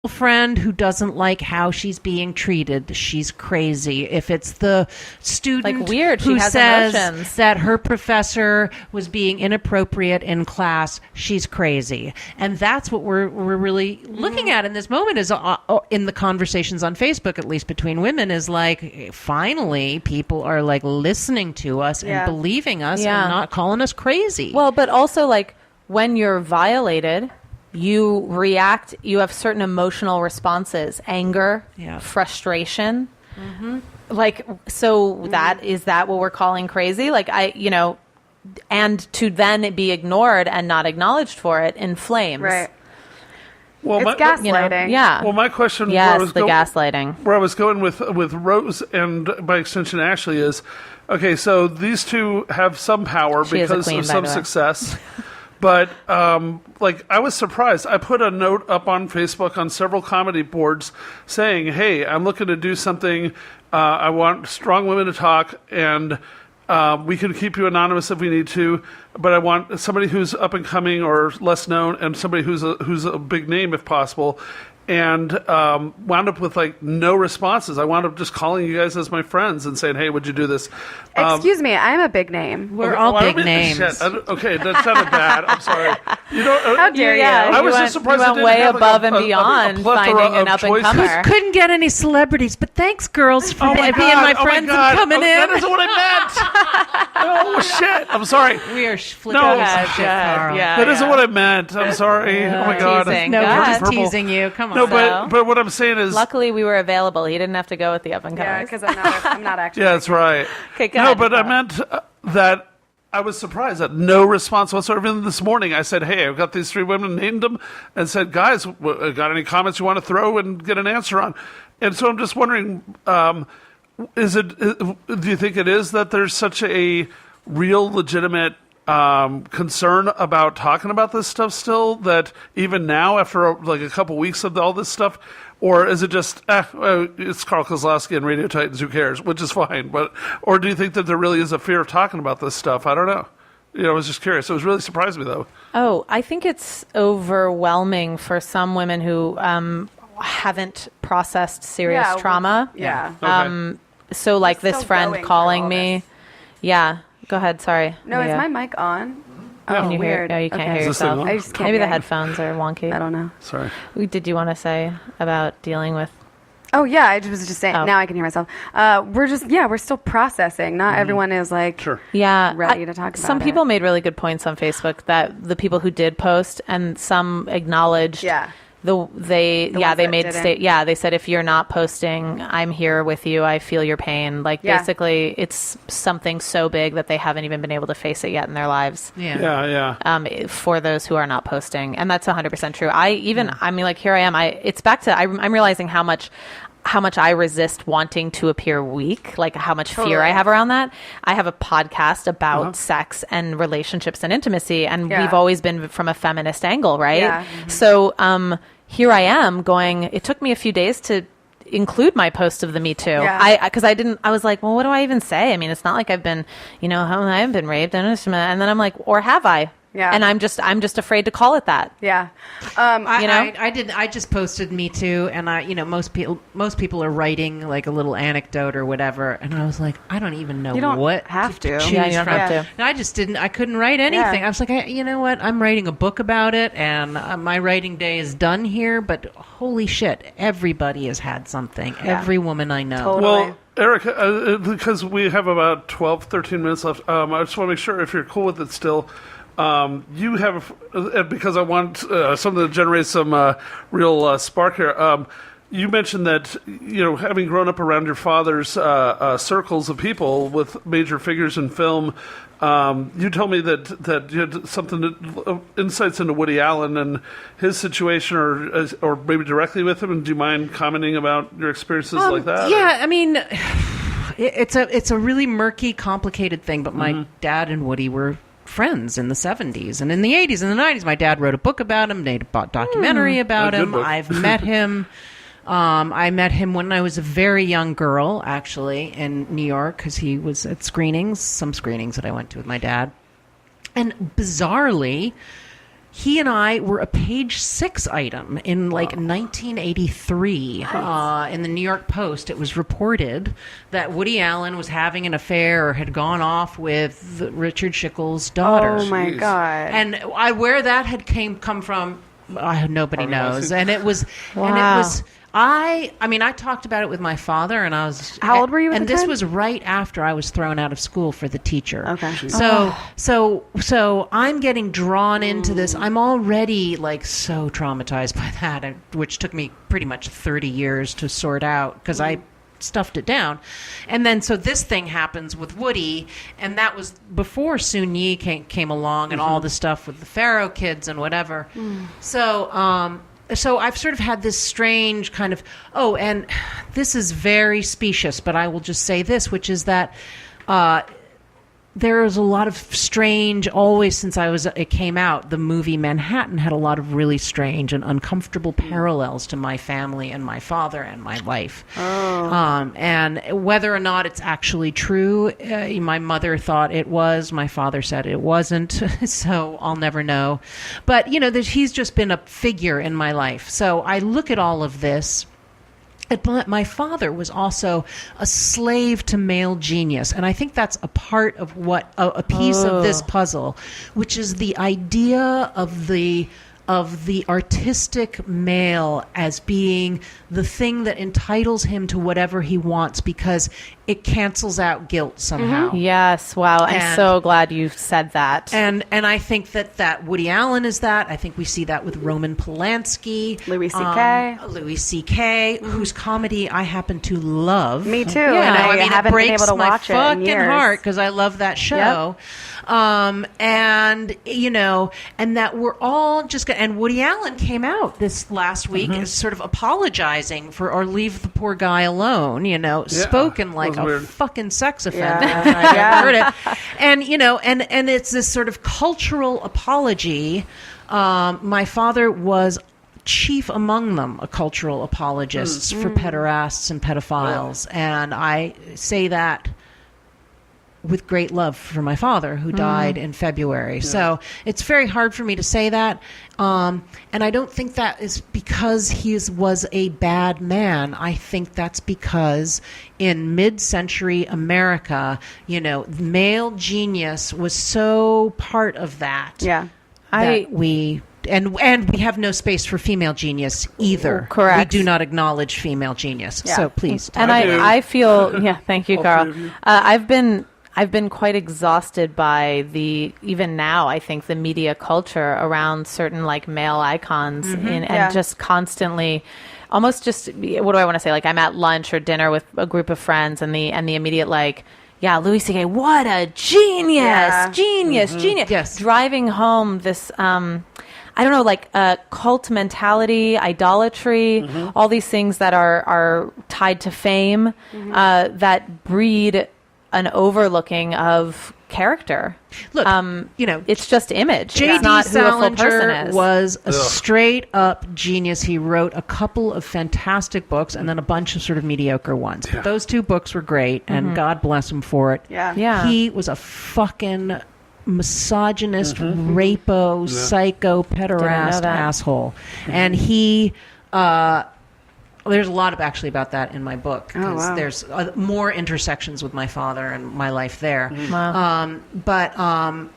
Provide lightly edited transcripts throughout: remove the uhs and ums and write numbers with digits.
friend who doesn't like how she's being treated, she's crazy. If it's the student Like weird, who she has says emotions. that her professor was being inappropriate in class, she's crazy. And that's what we're really looking at in this moment, is in the conversations on Facebook, at least between women, is like, finally people are like listening to us and believing us and not calling us crazy. Well, but also like when you're violated, you react, you have certain emotional responses, anger, frustration. Like, so is that what we're calling crazy? Like, and to then be ignored and not acknowledged for it inflames. Right. Well, It's gaslighting. Well, my question, gaslighting. Where I was going with Rose and by extension Ashley is, okay, so these two have some power because of some success. But, like, I was surprised. I put a note up on Facebook on several comedy boards saying, hey, I'm looking to do something. I want strong women to talk, and we can keep you anonymous if we need to. But I want somebody who's up and coming or less known, and somebody who's a big name if possible. And wound up with like no responses. I wound up just calling you guys as my friends and saying, "Hey, would you do this?" Excuse me, I'm a big name. We're all big names. Okay, that sounded bad. I'm sorry. How dare you? I was just surprised. You went way above and beyond finding an up and comer. Couldn't get any celebrities, but thanks, girls, for being my friends and coming in. That isn't what I meant. Oh shit! I'm sorry. We are flipping shit, Carl. That isn't what I meant. I'm sorry. Oh my god. Teasing. No, we're just teasing you. Come on. No, but what I'm saying is, luckily we were available. He didn't have to go with the up and comers. Yeah, because I'm not actually. Yeah, that's right. Okay, go no, ahead. but I meant that I was surprised that no response whatsoever. Even this morning, I said, "Hey, I've got these three women, named them, and said, guys, got any comments you want to throw and get an answer on?" And so I'm just wondering, do you think it is that there's such a real, legitimate concern about talking about this stuff still, that even now after like a couple weeks of all this stuff, or is it just it's Carl Kozlowski and Radio Titans, who cares, which is fine, or do you think that there really is a fear of talking about this stuff? I don't know. I was just curious. It was really surprised me though. I think it's overwhelming for some women who haven't processed serious trauma. So like this friend calling me. Yeah. Go ahead. Sorry. No, is my mic on? Yeah. Oh, Can you weird. hear? No, you can't hear Is this thing yourself. on? I just can't Maybe hear the you. headphones are wonky. I don't know. Sorry. Did you want to say about dealing with? Oh yeah, I was just saying. Now I can hear myself. We're still processing. Not everyone is like ready to talk about Some people made really good points on Facebook that the people who did post, and some acknowledged. They said, if you're not posting, I'm here with you. I feel your pain. Like basically it's something so big that they haven't even been able to face it yet in their lives. For those who are not posting. And that's 100% true. I mean, like, here I am. It's back to, I'm realizing how much I resist wanting to appear weak, like how much fear I have around that. I have a podcast about sex and relationships and intimacy, and we've always been from a feminist angle, right? Yeah. Mm-hmm. So here I am going, it took me a few days to include my post of the Me Too. Because I was like, well, what do I even say? I mean, it's not like I've been, I haven't been raped. And then I'm like, or have I? Yeah. And I'm just afraid to call it that. Yeah. I just posted Me Too, and most people are writing like a little anecdote or whatever, and I was like, I don't even know what have to. choose you don't from. have to. And I just didn't. I couldn't write anything. I was like, you know what? I'm writing a book about it, and my writing day is done here. But holy shit, everybody has had something. Yeah. Every woman I know. Totally. Well, Erika, because we have about 12, 13 minutes left, I just want to make sure if you're cool with it still. You have, because I want something to generate some real spark here. You mentioned that, having grown up around your father's circles of people with major figures in film, you told me that you had insights into Woody Allen and his situation, or maybe directly with him. And do you mind commenting about your experiences like that? Yeah, I mean, it's a really murky, complicated thing. But my dad and Woody were friends in the 70s and in the 80s and the 90s. My dad wrote a book about him, made a documentary about him. I've met him. I met him when I was a very young girl, actually, in New York, because he was at some screenings that I went to with my dad. And bizarrely, he and I were a page 6 item in 1983 in the New York Post. It was reported that Woody Allen was having an affair or had gone off with Richard Schickel's daughter. Oh my God! And where that had come from, nobody knows. And it was, I talked about it with my father, and I was. How old were you at the time? And this was right after I was thrown out of school for The Teacher. Okay. So I'm getting drawn into this. I'm already so traumatized by that, which took me pretty much 30 years to sort out because I stuffed it down. And then so this thing happens with Woody, and that was before Soon Yi came along and all the stuff with the Pharaoh kids and whatever. So I've sort of had this strange kind of, and this is very specious, but I will just say this, which is that there is a lot of strange, always since it came out, the movie Manhattan had a lot of really strange and uncomfortable parallels to my family and my father and my life. And whether or not it's actually true, my mother thought it was, my father said it wasn't, so I'll never know. But, he's just been a figure in my life. So I look at all of this. My father was also a slave to male genius, and I think that's a part of what a piece of this puzzle, which is the idea of the artistic male as being the thing that entitles him to whatever he wants because it cancels out guilt somehow. Yes, wow. I'm so glad you said that. And I think that Woody Allen is that. I think we see that with Roman Polanski. Louis C.K. Louis C.K., whose comedy I happen to love. Me too. Yeah, I haven't been able to watch it in fucking years. Heart because I love that show. Yep. And that we're all just and Woody Allen came out this last week as sort of apologizing for or leave the poor guy alone, spoken like a weird fucking sex offender. I've heard it. And and it's this sort of cultural apology. My father was chief among them, a cultural apologist for pederasts and pedophiles. And I say that with great love for my father, who died in February. So it's very hard for me to say that. And I don't think that is because he was a bad man. I think that's because in mid-century America, male genius was so part of that. Yeah. We have no space for female genius either. Correct. We do not acknowledge female genius. Yeah. So please. And I feel, thank you, Carl. I've been quite exhausted by even now, I think, the media culture around certain male icons and just constantly almost just, what do I want to say? I'm at lunch or dinner with a group of friends and the immediate Louis C.K., what a genius, genius. Yes. Driving home this, cult mentality, idolatry, all these things that are tied to fame that breed an overlooking of character. Look, it's just image. J.D. It's not who a full person Salinger is. was a straight-up genius. He wrote a couple of fantastic books and then a bunch of sort of mediocre ones. But those 2 books were great, and God bless him for it. Yeah. He was a fucking misogynist, rapo, psycho, pederast asshole. And he... there's a lot actually about that in my book because there's more intersections with my father and my life there. But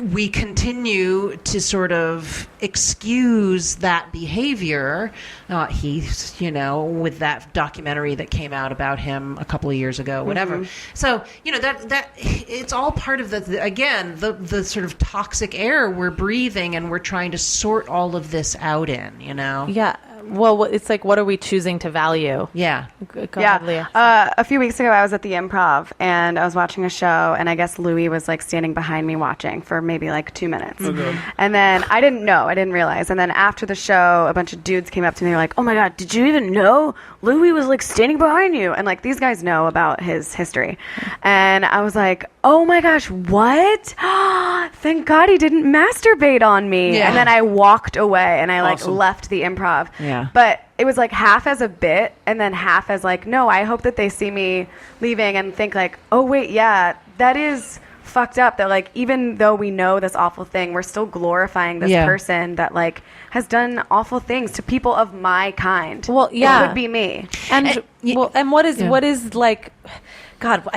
we continue to sort of excuse that behavior. He's, with that documentary that came out about him a couple of years ago, whatever. So, that it's all part of the sort of toxic air we're breathing, and we're trying to sort all of this out in, Yeah. Well, it's what are we choosing to value? Yeah. Go ahead, Leah. A few weeks ago, I was at the Improv, and I was watching a show, and I guess Louis was standing behind me watching for maybe 2 minutes. And then I didn't realize. And then after the show, a bunch of dudes came up to me and were like, oh my God, did you even know Louis was standing behind you? And these guys know about his history. And I was like, oh my gosh, what? Thank God he didn't masturbate on me. Yeah. And then I walked away and I left the Improv. Yeah. But it was half as a bit and then half as no, I hope that they see me leaving and think oh wait, yeah, that is fucked up that like even though we know this awful thing, we're still glorifying this person that like has done awful things to people of my kind. Well, yeah, it could be me. And what is like, God,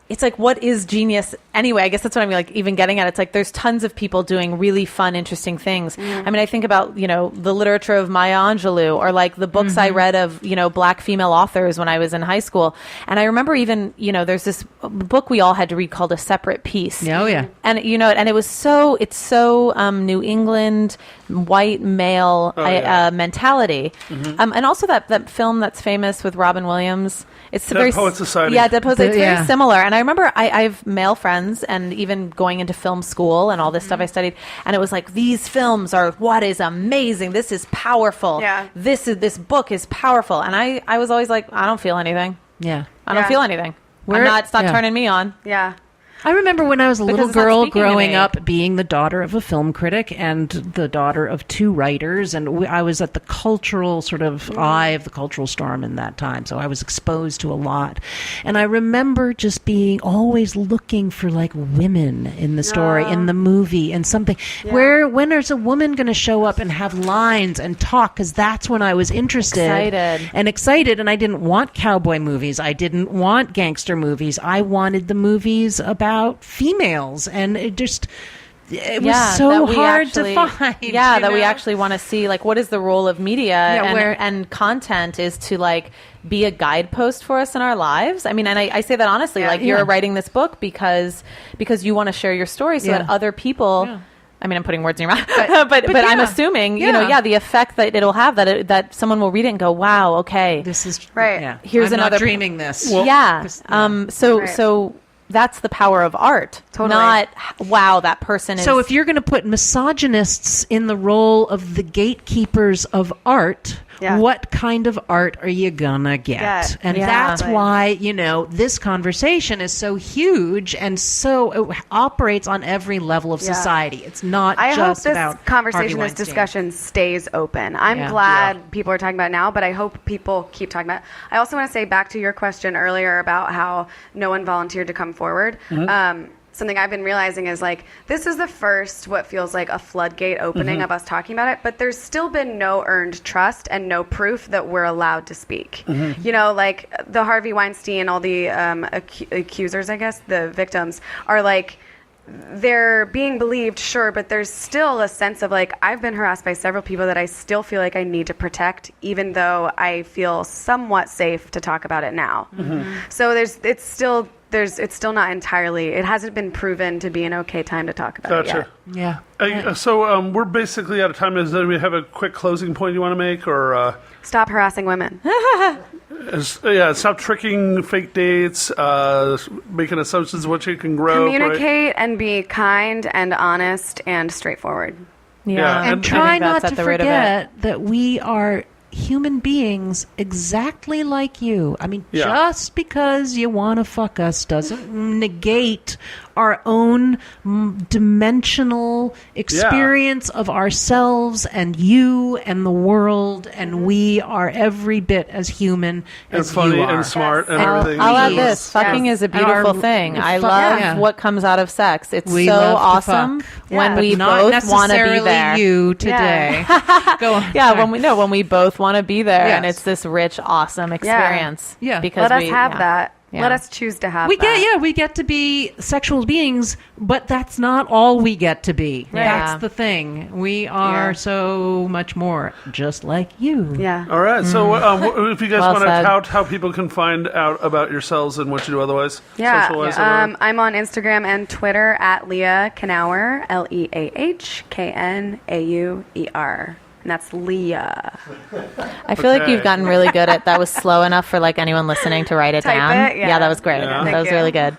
it's like, what is genius anyway? I guess that's what I'm like even getting at. It's like there's tons of people doing really fun, interesting things. I mean, I think about, the literature of Maya Angelou or like the books I read of, Black female authors when I was in high school. And I remember even, there's this book we all had to read called A Separate Peace. Oh, yeah. And, and it was it's so New England, white male mentality. And also that film that's famous with Robin Williams. It's Dead Poets Society. Yeah, Dead Poets. It's very similar. And I remember I have male friends, and even going into film school and all this stuff I studied, and it was like, these films are what is amazing. This is powerful. Yeah. This book is powerful. And I was always like, I don't feel anything. Yeah. I don't feel anything. It's not turning me on. Yeah. I remember when I was a Because little it's not girl speaking to growing me. up, being the daughter of a film critic and the daughter of two writers, and I was at the cultural sort of eye of the cultural storm in that time, so I was exposed to a lot. And I remember just being always looking for like women in the story, in the movie, and something. When is a woman going to show up and have lines and talk? Because that's when I was interested and excited, and I didn't want cowboy movies. I didn't want gangster movies. I wanted the movies about females, and it was so hard to find. Yeah, that we actually want to see, like, what is the role of media and content is to like be a guidepost for us in our lives. I mean, and I say that honestly, you're writing this book because you want to share your story so that other people. Yeah. I mean, I'm putting words in your mouth, but I'm assuming, the effect that it'll have, that someone will read it and go, wow, okay, this is right. Yeah. Here's I'm another not dreaming this. So that's the power of art. Totally. Not, wow, that person is. So if you're going to put misogynists in the role of the gatekeepers of art, what kind of art are you gonna get? And that's why, this conversation is so huge and so it operates on every level of society. It's not just about I hope this conversation, Harvey this discussion stays open. I'm glad people are talking about it now, but I hope people keep talking about it. I also want to say back to your question earlier about how no one volunteered to come forward. Something I've been realizing is like, this is the first, what feels like a floodgate opening of us talking about it, but there's still been no earned trust and no proof that we're allowed to speak. Like the Harvey Weinstein, all the accusers, I guess, the victims are like, they're being believed, sure, but there's still a sense of like, I've been harassed by several people that I still feel like I need to protect, even though I feel somewhat safe to talk about it now. So it's still not entirely, it hasn't been proven to be an okay time to talk about it yet. Yeah. So we're basically out of time. Does anybody have a quick closing point you want to make, or Stop harassing women. Stop tricking fake dates, making assumptions of what you can grow. Communicate and be kind and honest and straightforward. And try not to forget that we are human beings exactly like you. I mean, just because you want to fuck us doesn't negate our own dimensional experience of ourselves and you and the world, and we are every bit as human as funny you are. and smart and everything. I'll add this. Fucking is a beautiful thing. I love what comes out of sex. It's we so love awesome when we not both want to be there. You today. Go on. When we both want to be there, and it's this rich, awesome experience. Because let us have that. Let us choose to have that. We get to be sexual beings, but that's not all we get to be. That's the thing. We are so much more, just like you. Yeah. All right. So if you guys want to tout how people can find out about yourselves and what you do otherwise. I'm on Instagram and Twitter at Leah Knauer, LeahKnauer. And that's Leah. I feel like you've gotten really good at that. Was slow enough for like anyone listening to write it down. That was great. That was really good.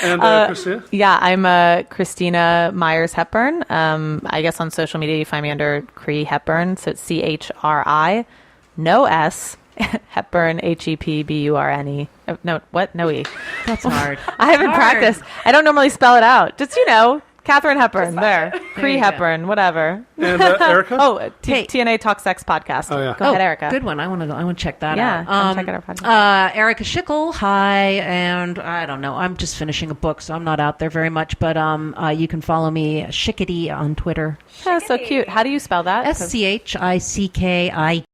And Christina? I'm Christina Myers Hepburn. I guess on social media you find me under Cree Hepburn. So it's CHRI, no S, Hepburn, HEPBURNE. No, what? No E. That's hard. I haven't practiced. I don't normally spell it out. Just, Katharine Hepburn. There. Pre-Hepburn. Whatever. And Erika? TNA Talk Sex podcast. Oh, yeah. Go ahead, Erika. Good one. I want to check that out. Yeah, check out our podcast. Erika Schickel. Hi, and I don't know. I'm just finishing a book, so I'm not out there very much. But you can follow me, Schickety, on Twitter. Oh, so cute. How do you spell that? SCHICKITY.